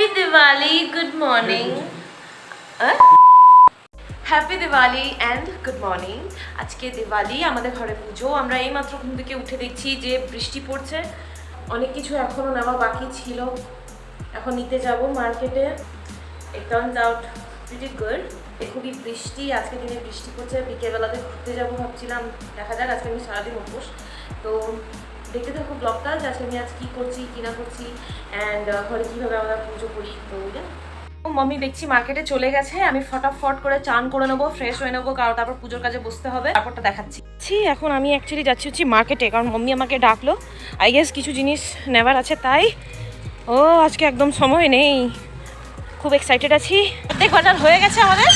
Happy Diwali, good morning. Happy Diwali and good morning. আজকে দিওয়ালি, আমাদের ঘরে পুজো। আমরা এইমাত্র ঘুম থেকে উঠে দেখছি যে বৃষ্টি পড়ছে। অনেক কিছু এখনও নেওয়া বাকি ছিল, এখন নিতে যাব মার্কেটে। It turns out pretty good. খুবই বৃষ্টি, আজকে দিনে বৃষ্টি পড়ছে। বিকেলবেলাতে ঘুরতে যাবো ভাবছিলাম, দেখা যাক। আজকে আমি সারাদিন উপোস, তো দেখতে থাকো ব্লগটা যে আজকে আমি আজ কী করছি কী না করছি অ্যান্ড ঘরে কীভাবে আমরা পুজো করি। তো মম্মি দেখছি মার্কেটে চলে গেছে। আমি ফটাফট করে চান করে নেবো, ফ্রেশ হয়ে নেবো, কারণ তারপর পুজোর কাজে বসতে হবে। তারপরটা দেখাচ্ছি। এখন আমি অ্যাকচুয়ালি যাচ্ছি হচ্ছে মার্কেটে, কারণ মম্মি আমাকে ডাকলো। আই গেস কিছু জিনিস নেবার আছে, তাই ও আজকে একদম সময় নেই। খুব এক্সাইটেড আছি। অর্ধেক বাজার হয়ে গেছে আমাদের,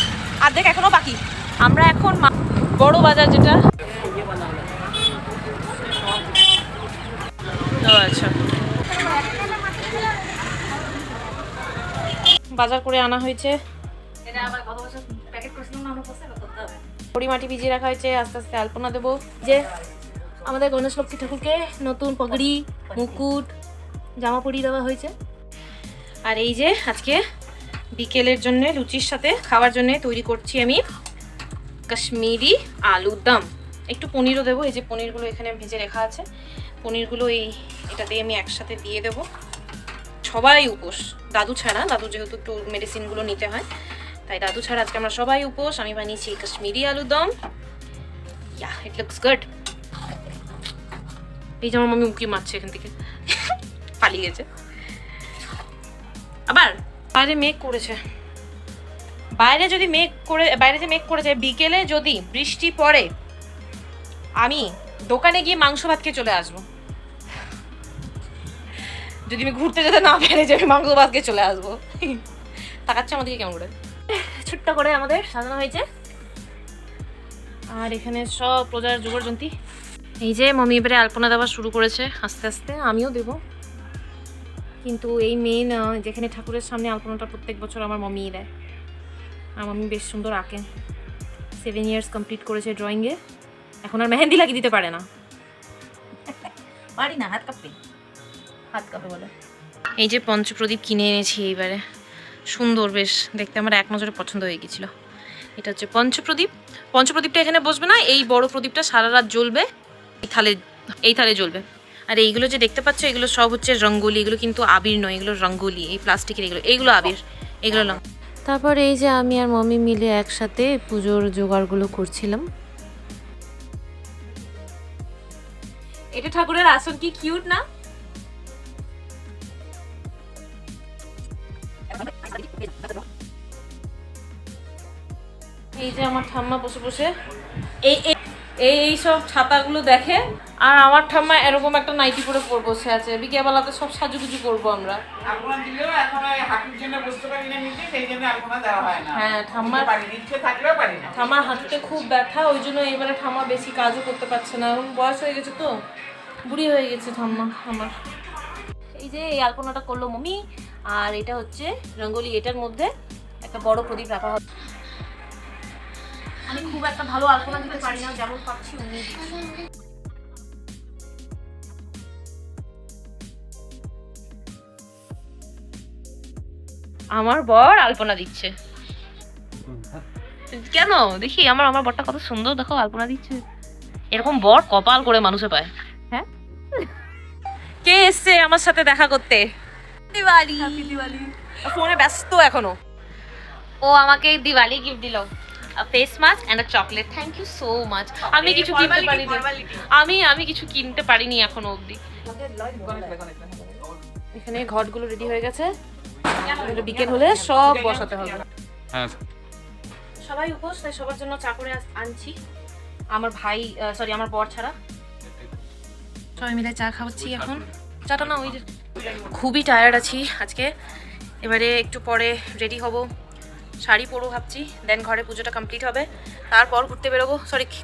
অর্ধেক এখনো বাকি। আমরা এখন বড় বাজার, যেটা আচ্ছা বাজার করে আনা হয়েছে। পরিমাটি ভিজিয়ে রাখা হয়েছে, আস্তে আস্তে আলপনা দেবো। যে আমাদের গণেশ লক্ষ্মী ঠাকুরকে নতুন পগড়ি, মুকুট, জামা পরিয়ে দেওয়া হয়েছে। আর এই যে আজকে বিকেলের জন্য লুচির সাথে খাওয়ার জন্য তৈরি করছি আমি কাশ্মীরি আলুর দম। একটু পনিরও দেবো। এই যে পনিরগুলো এখানে ভেজে রাখা আছে, পনিরগুলো এটাতে আমি একসাথে দিয়ে দেবো। সবাই উপোস, দাদু ছাড়া। দাদু যেহেতু একটু মেডিসিনগুলো নিতে হয়, তাই দাদু ছাড়া আজকে আমরা সবাই উপোস। আমি বানিয়েছি কাশ্মীরি আলুর দম। ইয়া, ইট লুকস গুড। এই যে আমার মামি উঁকি মারছে এখান থেকে, পালিয়ে গেছে। আবার বাইরে মেঘ করেছে, বাইরে যে মেঘ করেছে, বিকেলে যদি বৃষ্টি পড়ে আমি দোকানে গিয়ে মাংস ভাত খেয়ে চলে আসবো। যদি আমি ঘুরতে যেতে না পেরে যে আমি মাংস ভাত খেয়ে চলে আসবো। তাকাচ্ছে আমাদেরকে কেমন করে। ছোট্ট করে আমাদের সাজানো হয়েছে, আর এখানে সব প্রজার জোগাড়যন্ত্রী। এই যে মমি এবারে আলপনা দেওয়া শুরু করেছে আস্তে আস্তে, আমিও দেবো। কিন্তু এই মেন যেখানে ঠাকুরের সামনে আলপনাটা প্রত্যেক বছর আমার মমিই দেয়। আর মমি বেশ সুন্দর আঁকে, 7 ইয়ার্স কমপ্লিট করেছে ড্রয়িংয়ে। এখন আর মেহেন্দি লাগিয়ে দিতে পারে না। পারি না, হাত কাঁপে বলে। এই যে পঞ্চপ্রদীপ কিনে এনেছি এইবারে, সুন্দর বেশ দেখতে, আমার এক নজরে পছন্দ হয়ে গেছিল। এটা হচ্ছে পঞ্চপ্রদীপ। পঞ্চপ্রদীপটা এখানে বসবে না, এই বড় প্রদীপটা সারা রাত জ্বলবে, এই থালে জ্বলবে। আর এইগুলো যে দেখতে পাচ্ছ, এগুলো সব হচ্ছে রঙ্গোলি। এগুলো কিন্তু আবির নয়, এগুলো রঙ্গোলি। এই প্লাস্টিকের এইগুলো আবির, এগুলো না। তারপর এই যে আমি আর মমি মিলে একসাথে পুজোর জোগাড়গুলো করছিলাম। এটা ঠাকুরের আসন, কি কিউট না? এই যে আমার ঠাম্মা বসে বসে এই সব ছাতাগুলো দেখে, আর আমার ঠাম্মা এরকম একটা নাইটি পরে বসে আছে। বিকেলবেলাতে সব সাজুগুজু করবো আমরা। হ্যাঁ, ঠাম্মার হাঁটুতে খুব ব্যথা, ওই জন্য এবারে ঠাম্মা বেশি কাজও করতে পারছে না। এখন বয়স হয়ে গেছে, তো বুড়ি হয়ে গেছে ঠাম্মা আমার। এই যে এই আলপনাটা করলো মমি, আর এটা হচ্ছে রঙ্গোলি। এটার মধ্যে একটা বড় প্রদীপ রাখা হবে। আমি খুব একটা ভালো আলপনা দিতে পারি না, যেমন পাচ্ছি উনি। আমার বর আলপনা দিচ্ছে কেন দেখি। আমার বরটা কত সুন্দর, দেখো আলপনা দিচ্ছে। এরকম বর কপাল করে মানুষে পায়। হ্যাঁ, কে এসছে আমার সাথে দেখা করতে? দিওয়ালি। ফোনে ব্যস্ত এখনো। ও আমাকে দিওয়ালি গিফট দিল, face mask and a chocolate. Thank you so much. আমি কিছু কিনতে পারিনি, আমি কিছু কিনতে পারিনি এখনো অবধি। এখানে ঘটগুলো রেডি হয়ে গেছে, বিকেল হলে সব বসাতে হবে। সবাই উপোস, তাই সবার জন্য চা করে আনছি। আমার ভাই, সরি আমার বর ছাড়া সবাই মিলে চা খাওয়াচ্ছি এখন। চাটা না, ওই খুবই টায়ার্ড আছি আজকে। এবারে একটু পরে রেডি হব, শাড়ি পরবো ভাবছি, দেন ঘরে পুজোটা কমপ্লিট হবে। তারপর ঘুরতে বেরোবো,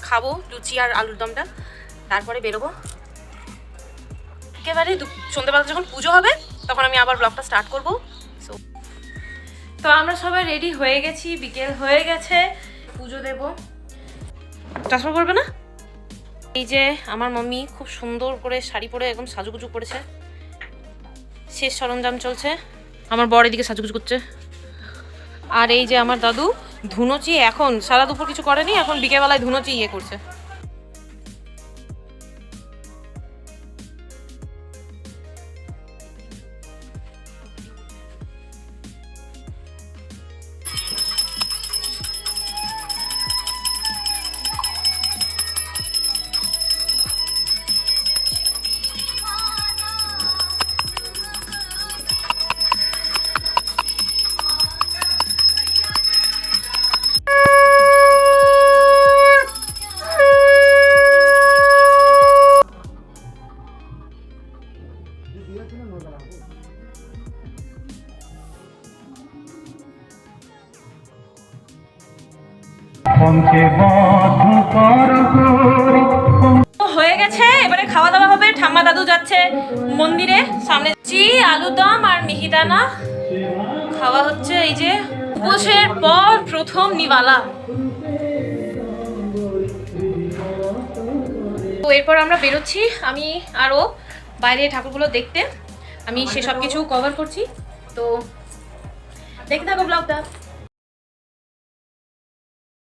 খাবো লুচি আর আলুর দমটা, তারপরে বেরোবো। একেবারে সন্ধ্যেবেলা যখন পুজো হবে তখন আমি আবার ব্লগটা স্টার্ট করবো। তো আমরা সবাই রেডি হয়ে গেছি, বিকেল হয়ে গেছে, পুজো দেবো। ট্রান্সফার করবে না? এই যে আমার মাম্মি খুব সুন্দর করে শাড়ি পরে একদম সাজুগুজু করেছে, শেষ সরঞ্জাম চলছে। আমার বর এদিকে সাজুগুজু করছে। আর এই যে আমার দাদু ধুনোচি, এখন সারা দুপুর কিছু করেনি, এখন বিকেলবেলায় ধুনোচি ইয়ে করছে। হয়ে গেছে, এবারে খাওয়া দাওয়া হবে। ঠাম্মা দাদু যাচ্ছে মন্দিরে, সামনে আলুর দম আর মিহিদানা খাওয়া হচ্ছে। এই যে উপোসের পর প্রথম নিবালা। তো এরপর আমরা বেরোচ্ছি, আমি আরও বাইরে ঠাকুরগুলো দেখতে। আমি সেসব কিছু কভার করছি, তো দেখতে থাকো ব্লগটা।